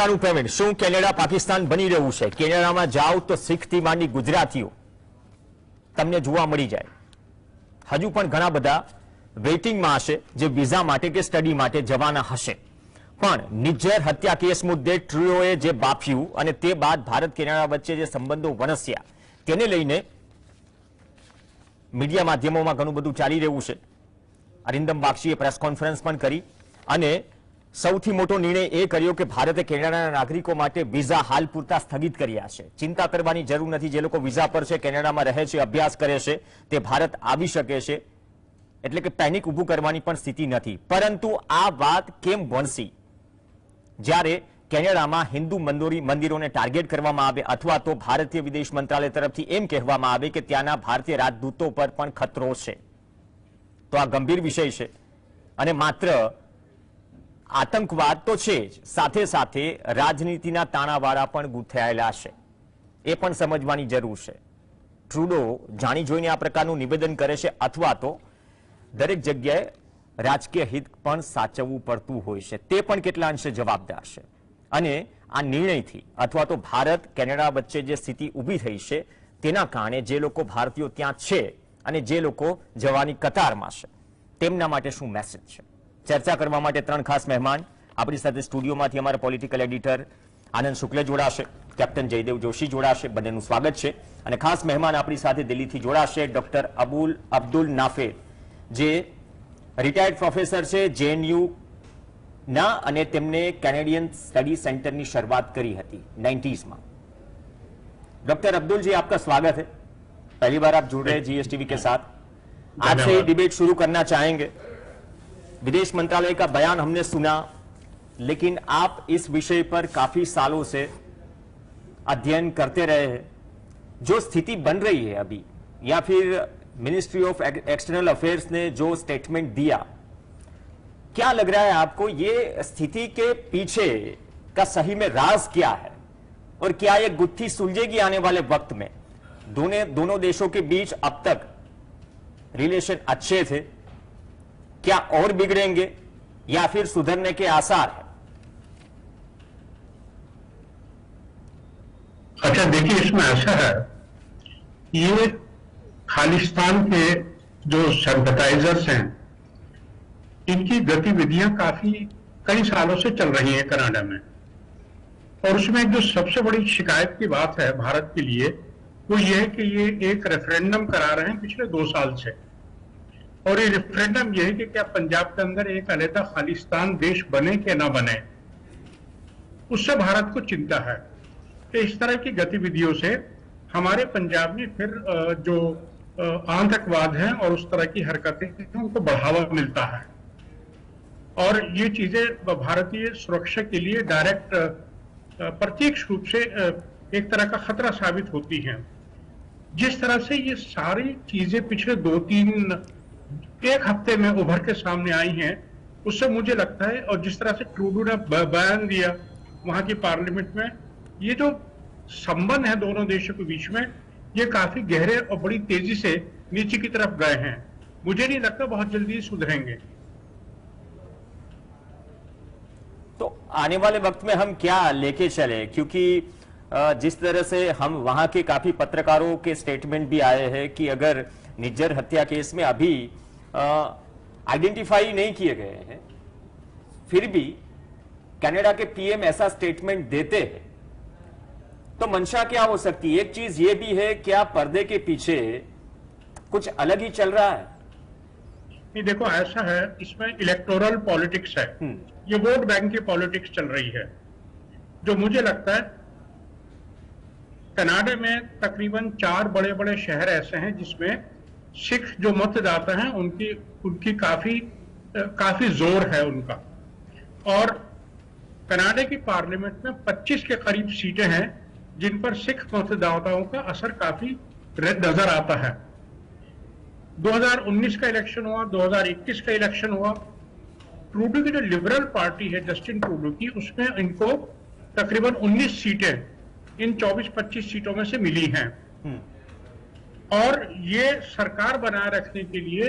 અમેરિકાનું payment શું Canada Pakistan બની રહ્યું છે? કેનેડામાં જાઓ તો શીખથી માંડી ગુજરાતીઓ તમને જોવા મળી જાય. હજુ પણ ઘણા બધા વેઇટિંગમાં હશે જે વિઝા માટે કે સ્ટડી માટે જવાના હશે. પણ નિજ્જર હત્યા કેસ મુદ્દે ટ્રુડોએ જે બાફ્યું અને તે બાદ ભારત કેનેડા વચ્ચે જે સંબંધો વણસ્યા તેને લઈને મીડિયા માધ્યમોમાં ઘણું બધું ચાલી રહ્યું છે. અરિંદમ બાગચીએ પ્રેસ કોન્ફરન્સ પણ કરી અને સૌથી મોટો નિર્ણય એ કર્યો કે ભારતે કેનેડાના નાગરિકો માટે વિઝા હાલ પૂરતા સ્થગિત કર્યા છે. ચિંતા કરવાની જરૂર નથી. જે લોકો વિઝા પર છે, કેનેડામાં રહે છે, અભ્યાસ કરે છે, તે ભારત આવી શકે છે. એટલે કે પેનિક ઊભું કરવાની પણ સ્થિતિ નથી. પરંતુ આ વાત કેમ વણસી જ્યારે કેનેડામાં હિન્દુ મંદિરોને ટાર્ગેટ કરવામાં આવે અથવા તો ભારતીય વિદેશ મંત્રાલય તરફથી એમ કહેવામાં આવે કે ત્યાંના ભારતીય રાજદૂતો પર પણ ખતરો છે? તો આ ગંભીર વિષય છે અને માત્ર આતંકવાદ તો છે જ, સાથે સાથે રાજનીતિના તાણાવાળા પણ ગૂંથાયેલા છે. એ પણ સમજવાની જરૂર છે. ટ્રુડો જાણી જોઈને આ પ્રકારનું નિવેદન કરે છે અથવા તો દરેક જગ્યાએ રાજકીય હિત પણ સાચવવું પડતું હોય છે. તે પણ કેટલા અંશે જવાબદાર છે. અને આ નિર્ણયથી અથવા તો ભારત કેનેડા વચ્ચે જે સ્થિતિ ઊભી થઈ છે તેના કારણે જે લોકો ભારતીયો ત્યાં છે અને જે લોકો જવાની કતારમાં છે તેમના માટે શું મેસેજ છે? ચર્ચા કરવા માટે ત્રણ ખાસ મહેમાન આપણી સાથે સ્ટુડિયોમાંથી અમારા પોલિટિકલ એડિટર આનંદ શુક્લ જોડાશે, કેપ્ટન જયદેવ જોશી જોડાશે. બંનેનું સ્વાગત છે. અને ખાસ મહેમાન આપણી સાથે દિલ્હીથી જોડાશે ડોક્ટર અબ્દુલ નાફેર, જે રિટાયર્ડ પ્રોફેસર છે જેએનયુ ના અને તેમને कैनेडियन स्टडी सेंटर की शुरुआत करी थी 90s में. डॉक्टर अब्दुल जी, आपका स्वागत है. पहली बार आप जुड़ रहे हैं जीएसटीवी के साथ. आज से ही डिबेट शुरू करना चाहेंगे. विदेश मंत्रालय का बयान हमने सुना, लेकिन आप इस विषय पर काफी सालों से अध्ययन करते रहे हैं. जो स्थिति बन रही है अभी, या फिर मिनिस्ट्री ऑफ एक्सटर्नल अफेयर्स ने जो स्टेटमेंट दिया, क्या लग रहा है आपको ये स्थिति के पीछे का सही में राज क्या है और क्या ये गुत्थी सुलझेगी आने वाले वक्त में? दोनों देशों के बीच अब तक रिलेशन अच्छे थे, क्या और बिगड़ेंगे या फिर सुधरने के आसार है? अच्छा, देखिए, इसमें ऐसा है, ये खालिस्तान के जो सिंपैथाइजर्स हैं, इनकी गतिविधियां काफी कई सालों से चल रही हैं कनाडा में. और उसमें जो सबसे बड़ी शिकायत की बात है भारत के लिए, वो ये है कि ये एक रेफरेंडम करा रहे हैं पिछले 2 साल से. और ये रेफरेंडम ये है कि क्या पंजाब के अंदर एक अलग खालिस्तान देश बने कि ना बने. उससे भारत को चिंता है कि इस तरह की गतिविधियों से हमारे पंजाब में फिर जो आतंकवाद है और उस तरह की हरकतें उनको बढ़ावा मिलता है. और ये चीजें भारतीय सुरक्षा के लिए डायरेक्ट प्रत्यक्ष रूप से एक तरह का खतरा साबित होती हैं. जिस तरह से ये सारी चीजें पिछले 1 हफ्ते में उभर के सामने आई हैं, उससे मुझे लगता है, और जिस तरह से ट्रूडो ने बयान दिया वहां की पार्लियामेंट में, ये जो संबंध है दोनों देशों के बीच में, ये काफी गहरे और बड़ी तेजी से नीचे की तरफ गए हैं. मुझे नहीं लगता बहुत जल्दी सुधरेंगे. तो आने वाले वक्त में हम क्या लेके चले? क्योंकि जिस तरह से हम वहां के काफी पत्रकारों के स्टेटमेंट भी आए हैं कि अगर निज्जर हत्या केस में अभी आइडेंटिफाई नहीं किए गए हैं, फिर भी कनाडा के पीएम ऐसा स्टेटमेंट देते हैं, तो मंशा क्या हो सकती है? एक चीज ये भी है, क्या पर्दे के पीछे कुछ अलग ही चल रहा है? नहीं, देखो, ऐसा है, इसमें इलेक्टोरल पॉलिटिक्स है. ये वोट बैंक की पॉलिटिक्स चल रही है. जो मुझे लगता है कनाडा में तकरीबन 4 बड़े बड़े शहर ऐसे हैं जिसमें सिख जो मतदाता हैं उनकी काफी जोर है उनका. और कनाडा की पार्लियामेंट में 25 के करीब सीटें हैं जिन पर सिख मतदाताओं का असर काफी नजर आता है. 2019 का इलेक्शन हुआ, 2021 का इलेक्शन हुआ. ट्रूडो की जो लिबरल पार्टी है जस्टिन ट्रूडो की, उसमें इनको तकरीबन 19 सीटें इन 24-25 सीटों में से मिली हैं. और ये सरकार बनाए रखने के लिए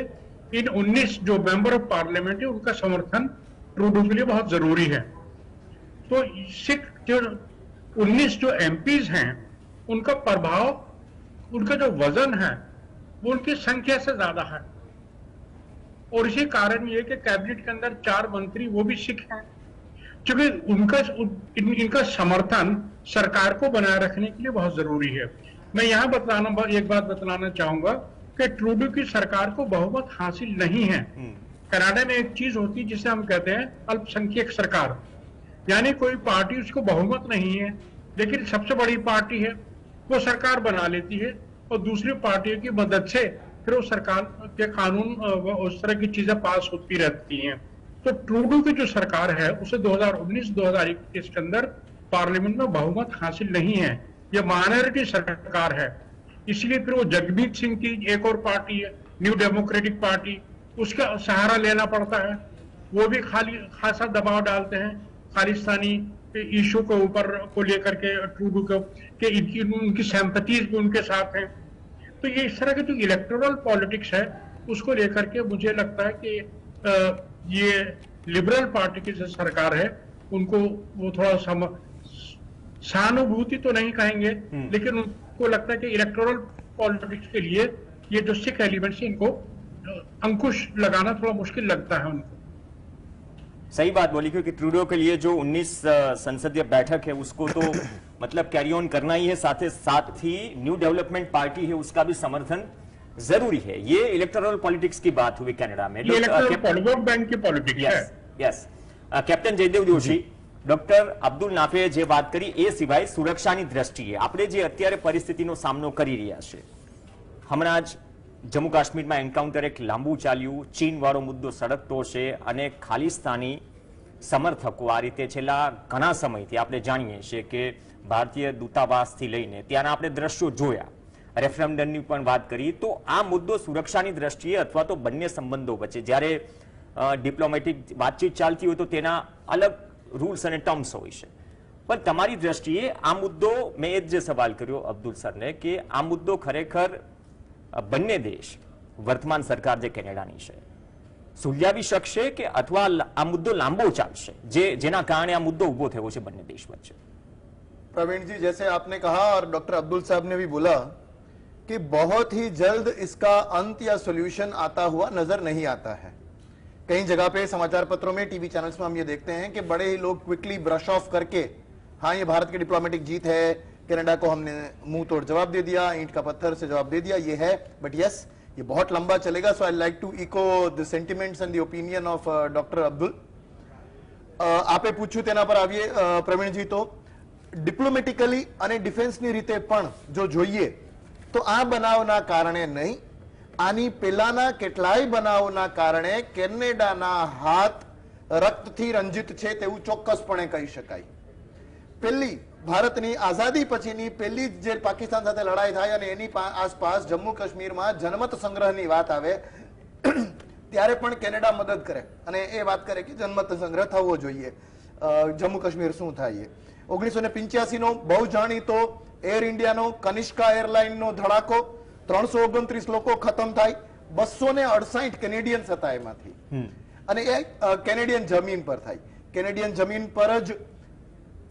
इन 19 जो मेंबर ऑफ पार्लियामेंट है उनका समर्थन ट्रूडो के लिए बहुत जरूरी है. तो सिख जो 19 जो एमपीज हैं उनका प्रभाव, उनका जो वजन है वो उनकी संख्या से ज्यादा है। और इसी कारण ये कि कैबिनेट के अंदर 4 मंत्री वो भी सिख हैं, क्योंकि इनका समर्थन सरकार को बनाए रखने के लिए बहुत जरूरी है। मैं यहां एक बात बतलाना चाहूंगा कि ट्रूडो की सरकार को बहुमत हासिल नहीं है। कनाडा में एक चीज होती है जिसे हम कहते हैं अल्पसंख्यक सरकार, यानी कोई पार्टी उसको बहुमत नहीं है लेकिन सबसे बड़ी पार्टी है, वो सरकार बना लेती है और दूसरी पार्टियों की मदद से फिर वो सरकार के कानून उस तरह की चीजें पास होती रहती हैं। तो ट्रूडो की जो सरकार है उसे 2019-2021 के अंदर पार्लियामेंट में बहुमत हासिल नहीं है, ये माइनॉरिटी सरकार है। इसलिए फिर वो जगमीत सिंह की एक और पार्टी है, न्यू डेमोक्रेटिक पार्टी, उसका सहारा लेना पड़ता है। वो भी खासा दबाव डालते हैं खालिस्तानी इशू के ऊपर को लेकर के ट्रूडो को, कि उनकी सिंपैथीज भी उनके साथ हैं। तो ये इस तरह के जो इलेक्टोरल पॉलिटिक्स है उसको लेकर के मुझे लगता है कि ये लिबरल पार्टी की जो सरकार है उनको वो थोड़ा सहानुभूति तो नहीं कहेंगे, लेकिन उनको लगता है कि इलेक्टोरल पॉलिटिक्स के लिए ये जो सिख एलिमेंट्स है इनको अंकुश लगाना थोड़ा मुश्किल लगता है उनको। सही बात बोली, क्योंकि ट्रूडो के लिए जो 19 संसदीय बैठक है उसको तो मतलब कैरी ऑन करना ही है, साथ ही न्यू डेवलपमेंट पार्टी है उसका भी समर्थन जरूरी है। ये इलेक्टोरल पॉलिटिक्स की बात हुई कनाडा में, वोट बैंक की पॉलिटिक्स है। Yes captain Jaydev Joshi, doctor Abdul નાફેએ જે વાત કરી એ સિવાય સુરક્ષાની દ્રષ્ટિએ આપણે જે અત્યારે પરિસ્થિતિનો સામનો કરી રહ્યા છે, હમણાં જ જમ્મુ કાશ્મીરમાં એન્કાઉન્ટર એક લાંબુ ચાલ્યું, ચીન વાળો મુદ્દો સળગતો છે અને ખાલિસ્તાની સમર્થકો આ રીતે છેલ્લા ઘણા સમયથી આપણે જાણીએ છીએ કે ભારતીય દૂતાવાસથી લઈને ત્યાંના આપણે દ્રશ્યો જોયા, રેફરન્ડમની પણ વાત કરી, તો આ મુદ્દો સુરક્ષાની દ્રષ્ટિએ અથવા તો બંને સંબંધો વચ્ચે જ્યારે ડિપ્લોમેટિક વાતચીત ચાલતી હોય તો તેના અલગ રૂલ્સ અને ટર્મ્સ હોય છે, પણ તમારી દ્રષ્ટિએ આ મુદ્દો, મેં એ જ સવાલ કર્યો અબ્દુલ સરને કે આ મુદ્દો ખરેખર બંને દેશ, વર્તમાન સરકાર જે કેનેડાની છે, સુલઝાવી શકશે કે અથવા આ મુદ્દો લાંબો ચાલશે જેના કારણે આ મુદ્દો ઉભો થયો છે બંને દેશ વચ્ચે? प्रवीण जी, जैसे आपने कहा और डॉक्टर अब्दुल साहब ने भी बोला कि बहुत ही जल्द इसका अंत या सॉल्यूशन आता हुआ नजर नहीं आता है। कई जगह पे समाचार पत्रों में, टीवी चैनल्स में हम ये देखते हैं कि बड़े ही लोग क्विकली ब्रश ऑफ करके, हाँ ये भारत की डिप्लोमेटिक जीत है, कनाडा को हमने मुंह तोड़ जवाब दे दिया, ईंट का पत्थर से जवाब दे दिया, ये है, बट यस ये बहुत लंबा चलेगा। So I like to echo the sentiments and the opinion of doctor Abdul. आपे पूछ्યું તેના પર આવીએ પ્રવીણજી, તો ડિપ્લોમેટિકલી અને ડિફેન્સની રીતે પણ જો જોઈએ તો આ બનાવના કારણે નહીં, આની પહેલાના કેટલાય બનાવના કારણે કેનેડાના હાથ રક્તથી રંજિત છે તેવું ચોક્કસપણે કહી શકાય। પહેલી ભારતની આઝાદી પછીની પહેલી જે પાકિસ્તાન સાથે લડાઈ થાય અને એની આસપાસ જમ્મુ કાશ્મીરમાં જનમત સંગ્રહની વાત આવે ત્યારે પણ કેનેડા મદદ કરે અને એ વાત કરે કે જનમત સંગ્રહ થવો જોઈએ, જમ્મુ કાશ્મીર શું થાય। 1985 નો બહુ જાણીતો એર ઇન્ડિયાનો કનિષ્કા એરલાઇનનો ધડાકો, 329 લોકો ખતમ થાય, 268 કેનેડિયન્સ હતા એમાંથી, અને એ કેનેડિયન જમીન પર થાય। કેનેડિયન જમીન પર જ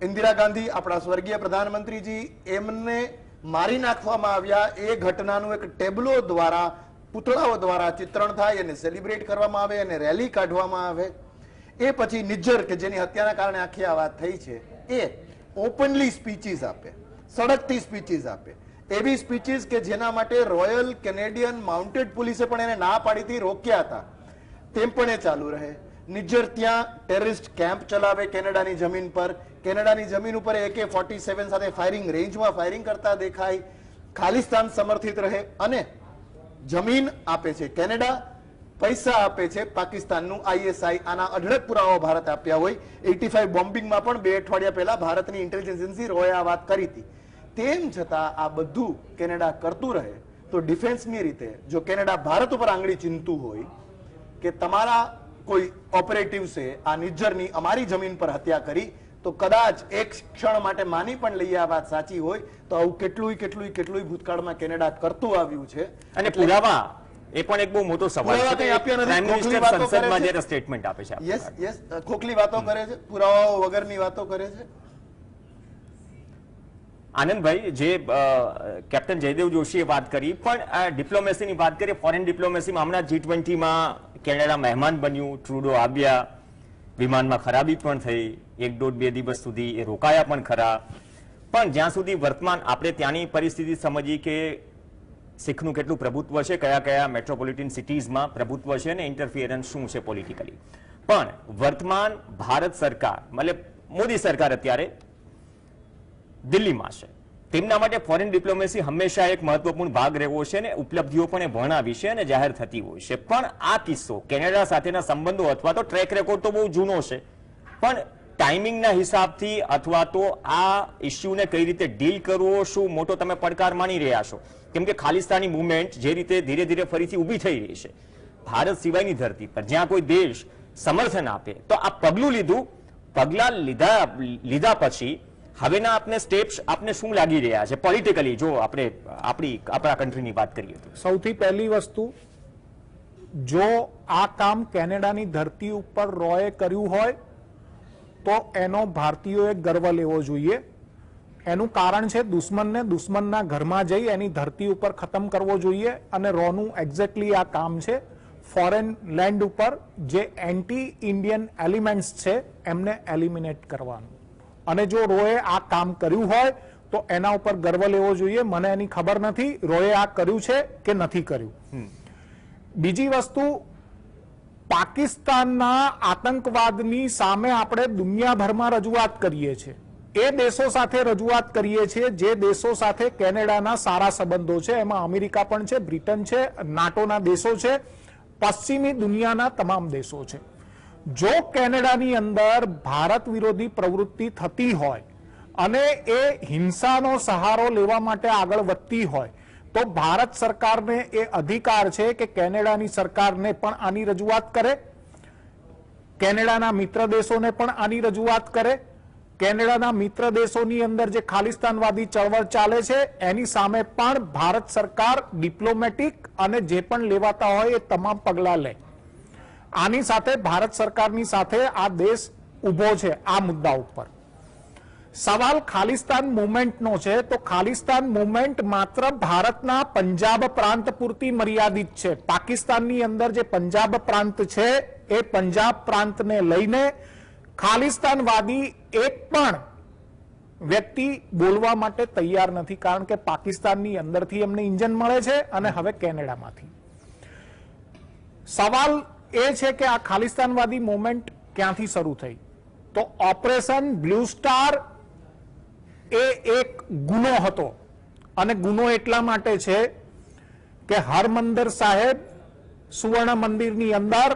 ઇન્દિરા ગાંધી, આપણા સ્વર્ગીય પ્રધાનમંત્રીજી, એમને મારી નાખવામાં આવ્યા। એ ઘટનાનું એક ટેબ્લો દ્વારા, પુતળાઓ દ્વારા ચિત્રણ થાય, એને સેલિબ્રેટ કરવામાં આવે, એને રેલી કાઢવામાં આવે। એ પછી નિજ્જર કે જેની હત્યાના કારણે આખી આ વાત થઈ છે, એ ઓપનલી સ્પીચીસ આપે, સડકથી સ્પીચીસ આપે, એવી સ્પીચીસ કે જેના માટે રોયલ કેનેડિયન માઉન્ટેડ પોલીસે પણ એને ના પાડી હતી, રોક્યા હતા, તેમ પણ એ ચાલુ રહે। નિજ્જર ત્યાં ટેરરિસ્ટ કેમ્પ ચલાવે કેનેડાની જમીન પર, કેનેડાની જમીન ઉપર AK-47 સાથે ફાયરિંગ રેન્જમાં ફાયરિંગ કરતા દેખાય, ખાલિસ્તાન સમર્થિત રહે અને જમીન આપે છે કેનેડા, પૈસા આપે છે પાકિસ્તાનનું ISI। આના અઢળક પુરાવા ભારત આપ્યા હોય। 85 બોમ્બિંગમાં પણ 2 અઠવાડિયા પહેલા ભારતની ઇન્ટેલિજન્સ એજન્સી રોએ આ વાત કરી હતી। તેમ છતાં આ બધું કેનેડા કરતું રહે તો ડિફેન્સની રીતે જો કેનેડા ભારત ઉપર આંગળી ચીંધતું હોય કે તમારા કોઈ ઓપરેટિવ્સે આ નિજ્જરની અમારી જમીન પર હત્યા કરી, તો કદાચ એક ક્ષણ માટે માની પણ લઈએ આ વાત સાચી હોય તો આવું કેટલુંય ભૂતકાળમાં કેનેડા કરતું આવ્યું છે। અને પુરાવા એ પણ એક બહુ મોટો સવાલ છે, પ્રાઇમ મિનિસ્ટર સંસદમાં જ્યારે સ્ટેટમેન્ટ આપે છે, યસ ખોખલી વાતો કરે છે, પુરાવાઓ વગરની વાતો કરે છે। આનંદભાઈ, જે કેપ્ટન જયદેવ જોશીએ વાત કરી, પણ ડિપ્લોમેસીની વાત કરીએ, ફોરેન ડિપ્લોમેસીમાં હમણાં G20માં કેનેડા મહેમાન બન્યું, ટ્રુડો આવ્યા, વિમાનમાં ખરાબી પણ થઈ, 1.5-2 દિવસ સુધી એ રોકાયા પણ ખરા, પણ જ્યાં સુધી વર્તમાન આપણે ત્યાંની પરિસ્થિતિ સમજી કે શીખનું કેટલું પ્રભુત્વ છે, કયા કયા મેટ્રોપોલિટન સિટીઝમાં પ્રભુત્વ છે અને ઇન્ટરફિયરન્સ શું છે પોલિટિકલી, પણ વર્તમાન ભારત સરકાર મતલબ મોદી સરકાર અત્યારે દિલ્હીમાં છે, તેમના માટે ફોરેન ડિપ્લોમેસી હંમેશા એક મહત્વપૂર્ણ ભાગ રહ્યો છે અને ઉપલબ્ધિઓ પણ એ વર્ણવી છે અને જાહેર થતી હોય છે. પણ આ કિસ્સો કેનેડા સાથેના સંબંધો અથવા તો ટ્રેક રેકોર્ડ તો બહુ જૂનો છે, પણ ટાઈમિંગના હિસાબથી અથવા તો આ ઇસ્યુને કઈ રીતે ડીલ કરવો, શું મોટો તમે પડકાર માની રહ્યા છો? કેમ કે ખાલિસ્તાની મુવમેન્ટ જે રીતે ધીરે ધીરે ફરીથી ઊભી થઈ રહી છે ભારત સિવાયની ધરતી પર, જ્યાં કોઈ દેશ સમર્થન આપે, તો આ પગલું લીધું, પગલા લીધા પછી હવેના આપને સ્ટેપ્સ આપને શું લાગી રહ્યા છે પોલિટિકલી, જો આપણે આપણા કન્ટ્રીની વાત કરીએ તો? સૌથી પહેલી વસ્તુ, જો આ કામ કેનેડાની ધરતી ઉપર રોએ કર્યું હોય તો એનો ભારતીયોએ ગર્વ લેવો જોઈએ. એનું કારણ છે દુશ્મનને દુશ્મનના ઘરમાં જઈ એની ધરતી ઉપર ખતમ કરવો જોઈએ, અને રોનું એક્ઝેક્ટલી આ કામ છે. ફોરેન લેન્ડ ઉપર જે એન્ટી ઇન્ડિયન એલિમેન્ટ્સ છે એમને એલિમિનેટ કરવાનું, અને જો રોએ આ કામ કર્યું હોય તો એના ઉપર ગર્વ લેવો જોઈએ. મને એની ખબર નથી રોએ આ કર્યું છે કે નથી કર્યું. બીજી વસ્તુ, પાકિસ્તાનના આતંકવાદની સામે આપણે દુનિયાભરમાં રજૂઆત કરીએ છીએ, એ દેશો સાથે રજૂઆત કરીએ છીએ જે દેશો સાથે કેનેડાના સારા સંબંધો છે, એમાં અમેરિકા પણ છે, બ્રિટન છે, નાટોના દેશો છે, પશ્ચિમી દુનિયાના તમામ દેશો છે. જો કેનેડાની અંદર ભારત વિરોધી પ્રવૃત્તિ થતી હોય અને એ હિંસાનો સહારો લેવા માટે આગળ વધતી હોય તો ભારત સરકારને એ અધિકાર છે કે કેનેડાની સરકારને પણ આની રજૂઆત કરે, કેનેડાના મિત્ર દેશોને પણ આની રજૂઆત કરે. કેનેડાના મિત્ર દેશોની અંદર જે ખાલિસ્તાનવાદી ચળવળ ચાલે છે એની સામે પણ ભારત સરકાર ડિપ્લોમેટિક અને જે પણ લેવાતા હોય એ તમામ પગલાં લે. આની સાથે ભારત સરકારની સાથે આ દેશ ઊભો છે આ મુદ્દા ઉપર. સવાલ ખાલિસ્તાન મુવમેન્ટનો છે, તો ખાલિસ્તાન મુવમેન્ટ માત્ર ભારતના પંજાબ પ્રાંત પૂરતી મર્યાદિત છે. પાકિસ્તાનની અંદર જે પંજાબ પ્રાંત છે એ પંજાબ પ્રાંતને લઈને ખાલિસ્તાનવાદી એક પણ વ્યક્તિ બોલવા માટે તૈયાર નથી, કારણ કે પાકિસ્તાનની અંદરથી એમને ઇન્જન મળે છે અને હવે કેનેડામાંથી. સવાલ એ છે કે આ ખાલિસ્તાનવાદી મુવમેન્ટ ક્યાંથી શરૂ થઈ? તો ઓપરેશન બ્લુ સ્ટાર એ એક ગુનો હતો, અને ગુનો એટલા માટે છે કે હરમંદર સાહેબ સુવર્ણ મંદિરની અંદર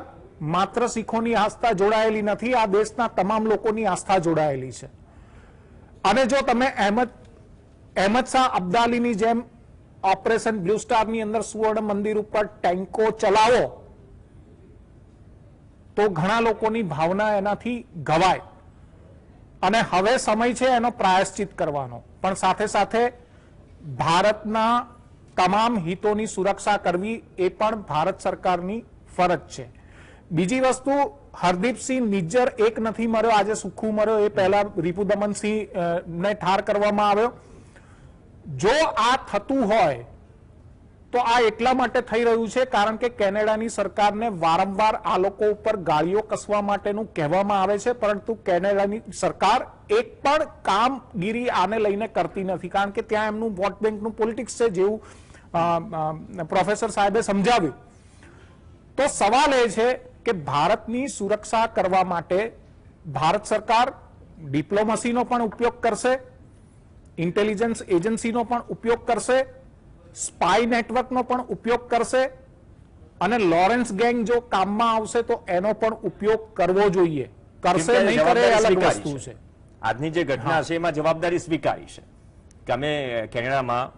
માત્ર શીખોની આસ્થા જોડાયેલી નથી, આ દેશના તમામ લોકોની આસ્થા જોડાયેલી છે. અને જો તમે અહેમદ શાહ અબ્દાલીની જેમ ઓપરેશન બ્લુ સ્ટારની અંદર સુવર્ણ મંદિર ઉપર ટેન્કો ચલાવો તો ઘણા લોકોની ભાવના એનાથી ઘવાય, અને હવે સમય છે એનો પ્રાયશ્ચિત કરવાનો. પણ સાથે સાથે ભારતના તમામ હિતોની સુરક્ષા કરવી એ પણ ભારત સરકારની ફરજ છે. બીજી વસ્તુ, હરદીપસિંહ નિજ્જર એક નથી મર્યો, આજે સુખુ મર્યો, એ પહેલા રિપુદમનસિંહ ને ઠાર કરવામાં આવ્યો. જો આ થતું હોય તો આ એટલા માટે થઈ રહ્યું છે કારણ કે કેનેડાની સરકારને વારંવાર આ લોકો ઉપર ગાળીઓ કસવા માટેનું કહેવામાં આવે છે, પરંતુ કેનેડાની સરકાર એક પણ કામગીરી આને લઈને કરતી નથી, કારણ કે ત્યાં એમનું વોટ બેંકનું પોલિટિક્સ છે, જેવું પ્રોફેસર સાહેબે સમજાવ્યું. તો સવાલ એ છે કે ભારતની સુરક્ષા કરવા માટે ભારત સરકાર ડિપ્લોમસીનો પણ ઉપયોગ કરશે, ઇન્ટેલિજન્સ એજન્સીનો પણ ઉપયોગ કરશે, સ્પાય નેટવર્કનો પણ ઉપયોગ કરશે, અને લોરેન્સ ગેંગ જો કામમાં આવશે તો એનો પણ ઉપયોગ કરવો જોઈએ. કરશે નહીં કરે એ અલગ વસ્તુ છે. આજની જે ઘટના છે એમાં જવાબદારી સ્વીકારી છે કે અમે કેનેડામાં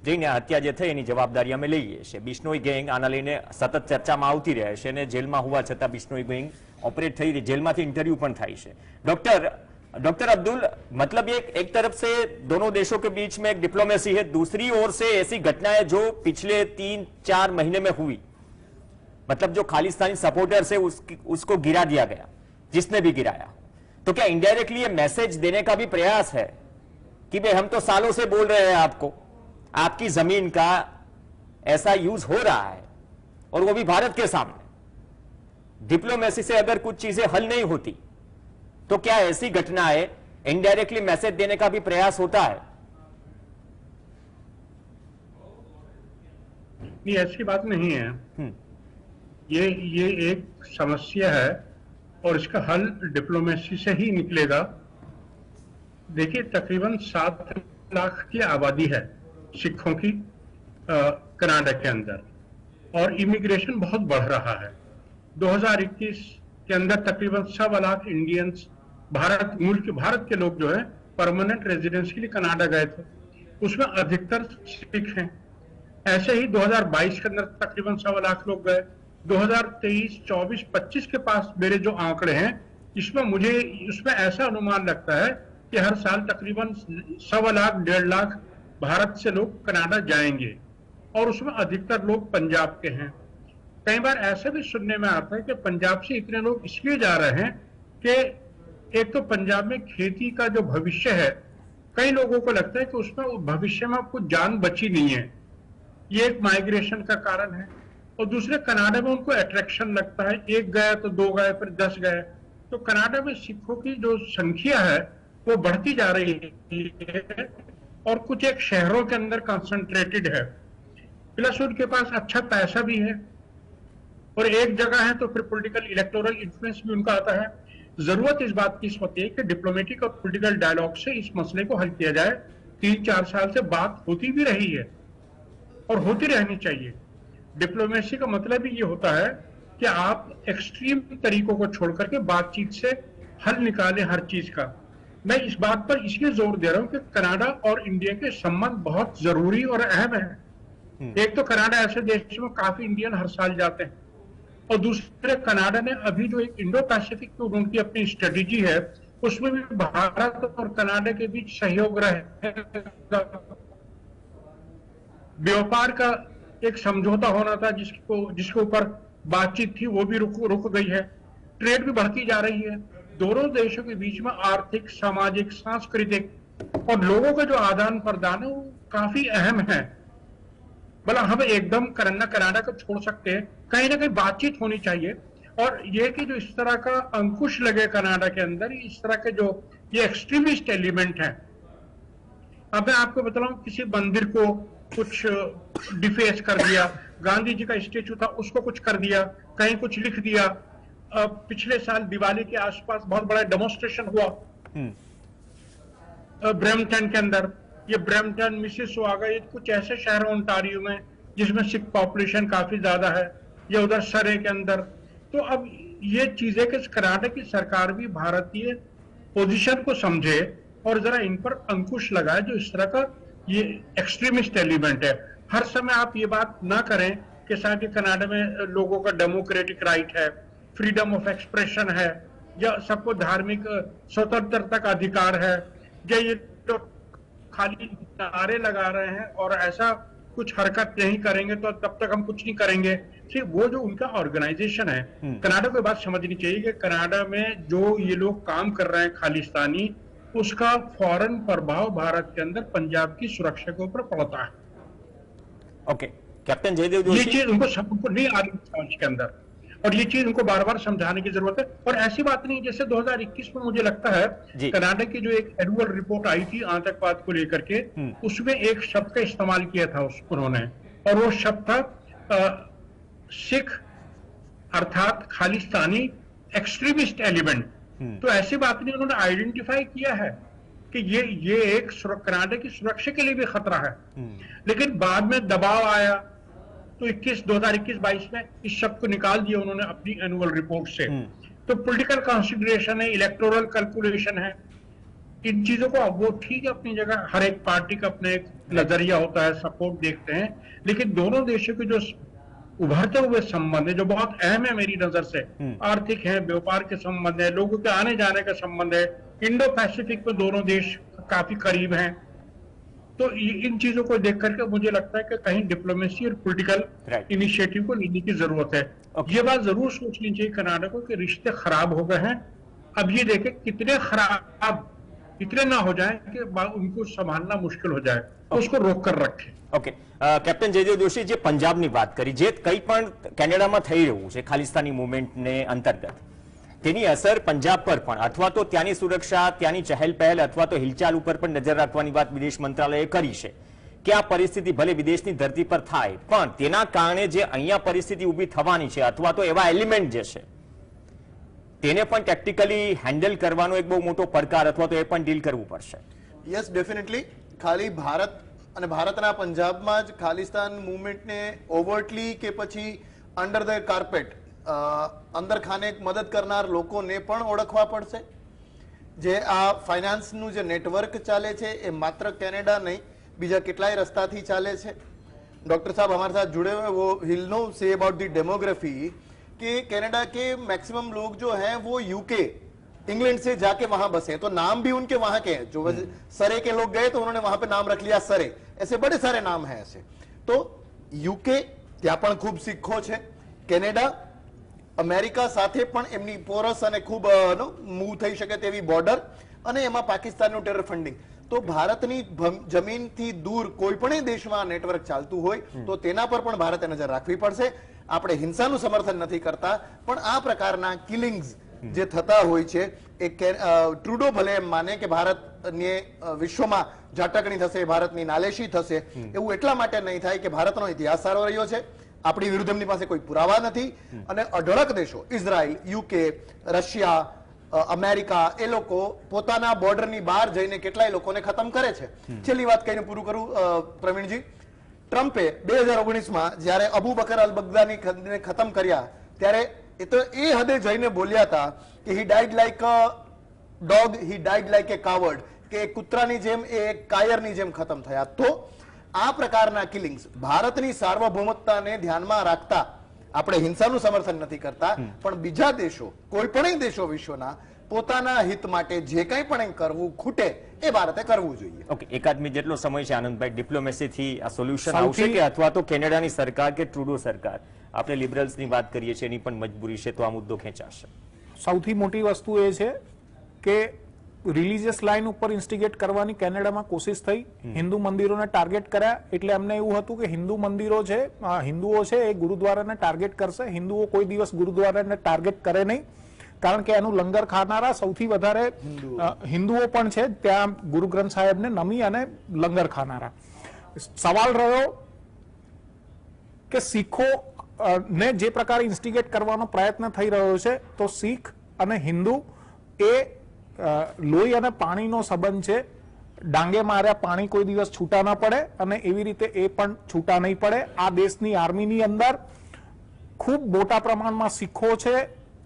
જઈને હત્યા જે થઈ એની જવાબદારી અમે લઈએ છીએ. બિશ્નોઈ ગેંગ આના લઈને સતત ચર્ચામાં આવતી રહે છે, અને જેલમાં હોવા છતાં બિશ્નોઈ ગેંગ ઓપરેટ થઈ રહી, જેલમાંથી इंटरव्यू પણ થાય છે. डॉक्टर अब्दुल, मतलब एक तरफ से दोनों देशों के बीच में एक डिप्लोमेसी है, दूसरी ओर से ऐसी घटनाएं जो पिछले 3-4 महीने में हुई, मतलब जो खालिस्तानी सपोर्टर्स है उसको गिरा दिया गया, जिसने भी गिराया, तो क्या इनडायरेक्टली ये मैसेज देने का भी प्रयास है कि भाई हम तो सालों से बोल रहे हैं आपको, आपकी जमीन का ऐसा यूज हो रहा है और वो भी भारत के सामने। डिप्लोमेसी से अगर कुछ चीजें हल नहीं होती तो क्या ऐसी घटनाएं इनडायरेक्टली मैसेज देने का भी प्रयास होता है? नहीं, ऐसी बात नहीं है। ये एक समस्या है और इसका हल डिप्लोमेसी से ही निकलेगा। देखिए, तकरीबन 7 लाख की आबादी है सिखों की कनाडा के अंदर और इमिग्रेशन बहुत बढ़ रहा है। 2021 के अंदर तकरीबन 1.25 लाख इंडियंस भारत के लोग जो है परमानेंट रेजिडेंस के लिए कनाडा गए थे, उसमें अधिकतर सिख हैं। ऐसे ही 2022 के अंदर तकरीबन 1.25 लाख लोग गए। 2023, 24, 25 के पास मेरे जो आंकड़े हैं, उसमें ऐसा अनुमान लगता है कि हर साल तकरीबन 1.25 लाख 1.5 लाख भारत से लोग कनाडा जाएंगे और उसमें अधिकतर लोग पंजाब के हैं। कई बार ऐसे भी सुनने में आता है कि पंजाब से इतने लोग इसलिए जा रहे हैं कि एक तो पंजाब में खेती का जो भविष्य है, कई लोगों को लगता है कि उसमें भविष्य में आपको जान बची नहीं है, ये एक माइग्रेशन का कारण है। और दूसरे, कनाडा में उनको अट्रैक्शन लगता है, एक गए तो 2 गए, फिर 10 गए। तो कनाडा में सिखों की जो संख्या है वो बढ़ती जा रही है और कुछ एक शहरों के अंदर कंसंट्रेटेड है, प्लस उनके पास अच्छा पैसा भी है और एक जगह है तो फिर पॉलिटिकल इलेक्टोरल इन्फ्लुएंस भी उनका आता है। जरूरत इस बात की होती है कि डिप्लोमेटिक और पॉलिटिकल डायलॉग से इस मसले को हल किया जाए। 3-4 साल से बात होती भी रही है और होती रहनी चाहिए। डिप्लोमेसी का मतलब ही ये होता है कि आप एक्सट्रीम तरीकों को छोड़ करके बातचीत से हल निकालें हर चीज का। मैं इस बात पर इसलिए जोर दे रहा हूं कि कनाडा और इंडिया के संबंध बहुत जरूरी और अहम है। एक तो कनाडा ऐसे देश में काफी इंडियन हर साल जाते हैं और दूसरे, कनाडा ने अभी जो एक इंडो पैसिफिक में उनकी अपनी स्ट्रेटेजी है, उसमें भी भारत और कनाडा के बीच सहयोग रहेगा। व्यापार का एक समझौता होना था जिसके ऊपर बातचीत थी, वो भी रुक गई है। ट्रेड भी बढ़ती जा रही है। दोनों देशों के बीच में आर्थिक, सामाजिक, सांस्कृतिक और लोगों का जो आदान प्रदान है वो काफी अहम है। भला हम एकदम कनाडा को छोड़ सकते हैं, कहीं ना कहीं बातचीत होनी चाहिए। और ये कि जो इस तरह का अंकुश लगे कनाडा के अंदर, इस तरह के जो ये एक्सट्रीमिस्ट एलिमेंट है। अब मैं आपको बताऊं, किसी मंदिर को कुछ डिफेस कर दिया, गांधी जी का स्टेचू था उसको कुछ कर दिया, कहीं कुछ लिख दिया। पिछले साल दिवाली के आसपास बहुत बड़ा डेमोन्स्ट्रेशन हुआ ब्रैम्पटन के अंदर। ये ब्रैम्पटन, मिसिसॉगा, ये कुछ ऐसे शहर ओंटारियो में जिसमें सिख पॉपुलेशन काफी ज्यादा है, या उधर सरे के अंदर। तो अब ये चीजें कि कनाडा की सरकार भी भारतीय पोजीशन को समझे और जरा इन पर अंकुश लगाए, जो इस तरह का ये एक्सट्रीमिस्ट एलिमेंट है। हर समय आप ये बात ना करें कि शायद कनाडा में लोगों का डेमोक्रेटिक राइट है, फ्रीडम ऑफ एक्सप्रेशन है, या सबको धार्मिक स्वतंत्रता का अधिकार है, या ये तो खाली नारे लगा रहे हैं और ऐसा कुछ हरकत नहीं करेंगे तो तब तक हम कुछ नहीं करेंगे। सिर्फ वो जो उनका ऑर्गेनाइजेशन है, कनाडा को बात समझनी चाहिए कि कनाडा में जो ये लोग काम कर रहे हैं खालिस्तानी, उसका फौरन प्रभाव भारत के अंदर पंजाब की सुरक्षा के ऊपर पड़ता है। ओके, कैप्टन जयदेव ये जोशी, चीज उनको नहीं आ रही समझ के अंदर और ये चीज उनको बार बार समझाने की जरूरत है। और ऐसी बात नहीं, जैसे 2021 में मुझे लगता है कनाडा की जो एक एनुअल रिपोर्ट आई थी आतंकवाद को लेकर के, उसमें एक शब्द का इस्तेमाल किया था उन्होंने, और वो शब्द था सिख अर्थात खालिस्तानी एक्सट्रीमिस्ट एलिमेंट। तो ऐसी बात नहीं, उन्होंने आइडेंटिफाई किया है कि ये एक कनाडा की सुरक्षा के लिए भी खतरा है। लेकिन बाद में दबाव आया तो 2021-22 में इस शब्द को निकाल दिया उन्होंने अपनी एनुअल रिपोर्ट से। तो पॉलिटिकल कंसिडरेशन है, इलेक्टोरल कैलकुलेशन है, इन चीजों को वो ठीक है अपनी जगह, हर एक पार्टी का अपना एक नजरिया होता है, सपोर्ट देखते हैं। लेकिन दोनों देशों के जो उभरते हुए संबंध है, जो बहुत अहम है मेरी नजर से, आर्थिक है, व्यापार के संबंध है, लोगों के आने जाने का संबंध है, इंडो पैसिफिक में दोनों देश काफी करीब हैं। तो इन चीजों को देख करके मुझे लगता है कि कहीं डिप्लोमेसी और पॉलिटिकल इनिशिएटिव को लेने की जरूरत है। ये बात जरूर सोचनी चाहिए कनाडा को कि रिश्ते खराब हो गए हैं। अब ये देखें कितने खराब इतने ना हो जाए कि उनको संभालना मुश्किल हो जाए, तो उसको रोक कर रखें। ઓકે, કેપ્ટન જયદેવ જોશી, જે પંજાબની વાત કરી, જે કંઈ પણ કેનેડામાં થઈ રહ્યું છે ખાલિસ્તાની મૂવમેન્ટને અંતર્ગત, તેની અસર પંજાબ પર પણ અથવા તો ત્યાંની સુરક્ષા, ત્યાંની ચહેલ પહેલ અથવા તો હિલચાલ ઉપર પણ નજર રાખવાની વાત વિદેશ મંત્રાલયે કરી છે કે આ પરિસ્થિતિ ભલે વિદેશની ધરતી પર થાય, પણ તેના કારણે જે અહીંયા પરિસ્થિતિ ઊભી થવાની છે અથવા તો એવા એલિમેન્ટ જે છે તેને પણ ટેક્ટિકલી હેન્ડલ કરવાનો એક બહુ મોટો પડકાર અથવા તો એ પણ ડીલ કરવું પડશે. Yes, definitely. ખાલી ભારત અને ભારતના પંજાબમાં જ ખાલિસ્તાન મૂવમેન્ટને ઓવર્ટલી કે પછી અંડર ધ કાર્પેટ અંદર ખાને મદદ કરનાર લોકોને પણ ઓળખવા પડશે. જે આ ફાઇનાન્સનું જે નેટવર્ક ચાલે છે એ માત્ર કેનેડા નહીં, બીજા કેટલાય રસ્તાથી ચાલે છે. डॉक्टर साहब हमारे साथ जुड़े हुए, वो हिल नो से अबाउट द डेमोग्राफी कि कनाडा के मैक्सिमम लोग जो हैं वो यूके, इंग्लैंड से जाके वहां बसे, तो नाम भी उनके वहां के हैं. जो सरे के लोग गए तो उन्होंने वहां पे नाम रख लिया सरे. ऐसे बड़े सारे नाम हैं ऐसे. तो यूके ત્યાં પણ ખૂબ સિક્ખો છે. કેનેડા, અમેરિકા સાથે પણ એમની પોરસ અને ખૂબ મૂવ થઈ શકે તેવી બોર્ડર, અને એમાં પાકિસ્તાનનું ટેરર ફંડિંગ. તો ભારતની જમીનથી દૂર કોઈ પણ દેશમાં નેટવર્ક ચાલતું હોય તો તેના પર પણ ભારતે નજર રાખવી પડશે. આપણે હિંસાનું સમર્થન નથી કરતા, પણ આ પ્રકારના કિલિંગ્સ જે થતા હોય છે એ ટ્રુડો ભલે એમ માને કે ભારતને વિશ્વમાં ઝાટકણી થશે, ભારતની નાલેશી થશે, એવું એટલા માટે નહીં થાય કે ભારતનો ઇતિહાસ સારો રહ્યો છે, આપણી વિરુદ્ધ એમની પાસે કોઈ પુરાવા નથી, અને અઢળક દેશો ઇઝરાયલ, યુકે, રશિયા, અમેરિકા એ લોકો પોતાના બોર્ડરની બહાર જઈને કેટલાય લોકોને ખતમ કરે છે. છેલ્લી વાત કહીને પૂરું કરું પ્રવીણજી, ટ્રમ્પે 2019માં જ્યારે અબુ બકર અલ બગદાદીને ખતમ કર્યા ત્યારે એ તો એ હદે જઈને બોલ્યા હતા કે he died like a dog, he died like a coward, કે કૂતરાની જેમ એ કાયરની જેમ ખતમ થયા. તો આ પ્રકારના કિલિંગ્સ ભારતની સાર્વભૌમત્તાને ધ્યાનમાં રાખતા, આપણે હિંસાનું સમર્થન નથી કરતા, પણ બીજા દેશો, કોઈ પણ દેશો વિશ્વના પોતાના હિત માટે જે કંઈ પણ કરવું ખૂટે એ ભારતે કરવું જોઈએ. ઓકે, એકાદ મિનિટ જેટલો સમય છે આનંદભાઈ, ડિપ્લોમેસીથી આ સોલ્યુશન આવશે કે અથવા તો કેનેડાની સરકાર કે ટ્રુડો સરકાર, આપણે લિબરલ્સની વાત કરીએ છીએ એની પણ મજબૂરી છે તો આ મુદ્દો ખેંચાશે? સૌથી મોટી વસ્તુ એ છે કે રિલીજીયસ લાઇન ઉપર ઇન્સ્ટિગેટ કરવાની કેનેડામાં કોશિશ થઈ, હિન્દુ મંદિરોને ટાર્ગેટ કર્યા, એટલે એમને એવું હતું કે હિન્દુ મંદિરો છે, હિન્દુઓ છે એ ગુરુદ્વારાને ટાર્ગેટ કરશે. હિન્દુઓ કોઈ દિવસ ગુરુદ્વારાને ટાર્ગેટ કરે નહીં, કારણ કે એનું લંગર ખાનારા સૌથી વધારે હિન્દુઓ પણ છે ત્યાં, ગુરુ ગ્રંથ સાહેબને નમી અને લંગર ખાનારા. સવાલ રહ્યો કે શીખો ને જે પ્રકારે ઇન્સ્ટિગેટ કરવાનો પ્રયત્ન થઈ રહ્યો છે, તો શીખ અને હિન્દુ એ લોહી અને પાણીનો સંબંધ છે. ડાંગે માર્યા પાણી કોઈ દિવસ છૂટા ન પડે, અને એવી રીતે એ પણ છૂટા નહીં પડે. આ દેશની આર્મીની અંદર ખૂબ મોટા પ્રમાણમાં શીખો છે,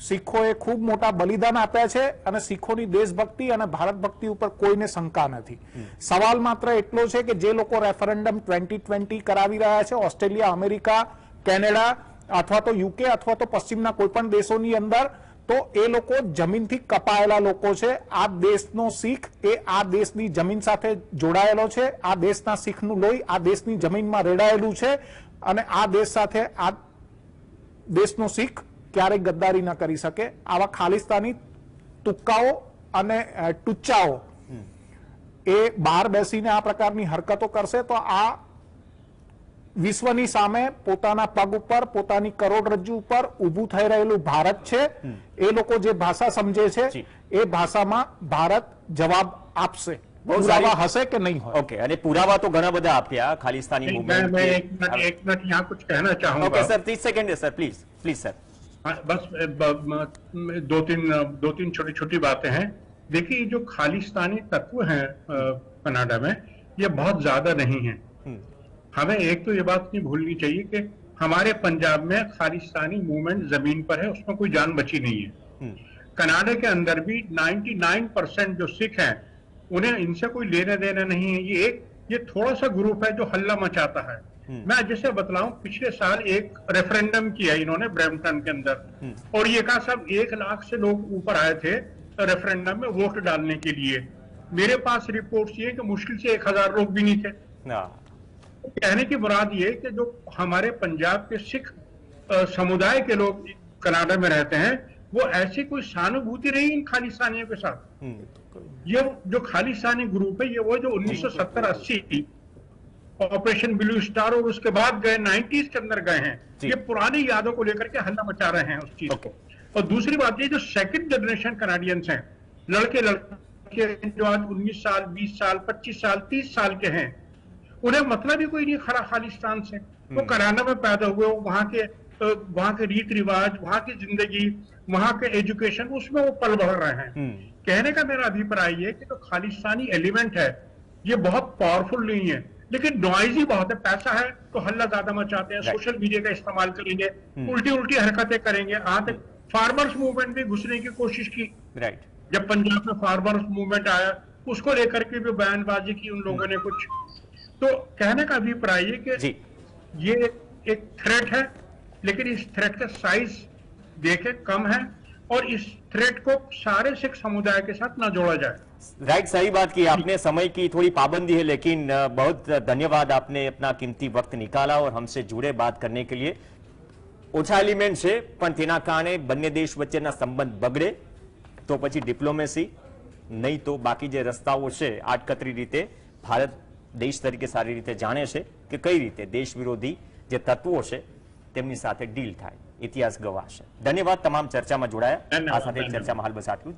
શીખોએ ખૂબ મોટા બલિદાન આપ્યા છે, અને શીખોની દેશભક્તિ અને ભારત ભક્તિ ઉપર કોઈને શંકા નથી. સવાલ માત્ર એટલો છે કે જે લોકો રેફરન્ડમ 2020 કરાવી રહ્યા છે, ઓસ્ટ્રેલિયા, અમેરિકા, કેનેડા અથવા તો યુકે અથવા તો પશ્ચિમના કોઈ પણ દેશોની અંદર, તો એ લોકો જમીનથી કપાયેલા લોકો છે. આ દેશનો શીખ એ આ દેશની જમીન સાથે જોડાયેલો છે. આ દેશના શીખનું લોહી આ દેશની જમીનમાં રેડાયેલું છે, અને આ દેશ સાથે આ દેશનો શીખ ક્યારેય ગદ્દારી ન કરી શકે. આવા ખાલિસ્તાની તુક્કાઓ અને ટુચ્ચાઓ એ બહાર બેસીને આ પ્રકારની હરકતો કરશે તો આ વિશ્વની સામે પોતાના પગ ઉપર, પોતાની કરોડરજ્જુ ઉપર ઊભું થઈ રહેલું ભારત છે. એ લોકો જે ભાષા સમજે છે એ ભાષામાં ભારત જવાબ આપશે. પુરાવા હશે કે નહીં હોય? ઓકે, અને પુરાવા તો ઘણા બધા આપ્યા ખાલિસ્તાની મૂવમેન્ટ. मैं एक मिनट यहाँ कुछ कहना चाहूंगा. ओके सर, 30 सेकंड है सर, प्लीज प्लीज सर. बस दो तीन छोटी छोटी बातें हैं. देखिए, जो खालिस्तानी तत्व हैं कनाडा में, ये बहुत ज्यादा नहीं है. हमें एक तो ये बात नहीं भूलनी चाहिए कि हमारे पंजाब में खालिस्तानी मूवमेंट जमीन पर है, उसमें कोई जान बची नहीं है. कनाडा के अंदर भी 99% जो सिख हैं उन्हें इनसे कोई लेना देना नहीं है. ये थोड़ा सा ग्रुप है जो हल्ला मचाता है. मैं जैसे बतलाऊं, पिछले साल एक रेफरेंडम किया इन्होंने ब्रैम्पटन के अंदर, और ये कहा सब 1 लाख से लोग ऊपर आए थे रेफरेंडम में वोट डालने के लिए. मेरे पास रिपोर्ट ये कि मुश्किल से 1000 लोग भी नहीं थे. कहने की मुराद ये कि जो हमारे पंजाब के सिख समुदाय के लोग कनाडा में रहते हैं, वो ऐसी कोई सहानुभूति रही इन खालिस्तानियों के साथ। ये जो खालिस्तानी ग्रुप है, ये वो जो 1970-80 ऑपरेशन ब्लू स्टार और उसके बाद गए 90s के अंदर गए हैं, ये पुरानी यादों को लेकर के हल्ला मचा रहे हैं उस चीज को। और दूसरी बात ये जो सेकंड जनरेशन कनाडियंस हैं, लड़के जो आज 19 साल 20 साल 25 साल 30 साल के हैं, उन्हें मतलब ही कोई नहीं खड़ा खालिस्तान से। वो कनाडा में पैदा हुए, वहां के रीत रिवाज, वहां की जिंदगी, वहां के एजुकेशन, उसमें वो पल बढ़ रहे हैं। कहने का मेरा अभिप्राय है कि जो खालिस्तानी एलिमेंट है ये बहुत पावरफुल नहीं है, लेकिन नॉइजी बहुत है। पैसा है तो हल्ला ज्यादा मचाते हैं, सोशल मीडिया का इस्तेमाल करेंगे, उल्टी उल्टी हरकतें करेंगे। आज तक फार्मर्स मूवमेंट भी घुसने की कोशिश की, जब पंजाब में फार्मर्स मूवमेंट आया उसको लेकर के भी बयानबाजी की उन लोगों ने कुछ। तो कहने का अभिप्राय है कि ये एक थ्रेट है, लेकिन इस थ्रेट का साइज देखे कम है और इस थ्रेट को सारे सिख समुदाय के साथ ना जोड़ा जाए। राइट, सही बात की आपने। समय की थोड़ी पाबंदी है, लेकिन बहुत धन्यवाद, आपने अपना कीमती वक्त निकाला और हमसे जुड़े बात करने के लिए। ઓછા એલિમેન્ટ છે પણ તેના કારણે બંને દેશ વચ્ચેના સંબંધ બગડે તો પછી ડિપ્લોમેસી, નહીં તો બાકી જે રસ્તાઓ છે આડકતરી રીતે ભારત દેશ તરીકે સારી રીતે જાણે છે કે કઈ રીતે દેશ વિરોધી જે તત્વો છે તેમની સાથે ડીલ થાય, ઇતિહાસ ગવાશે। ધન્યવાદ, તમામ ચર્ચામાં જોડાયા। આ સાથે ચર્ચામાં હાલ બસ આટલું।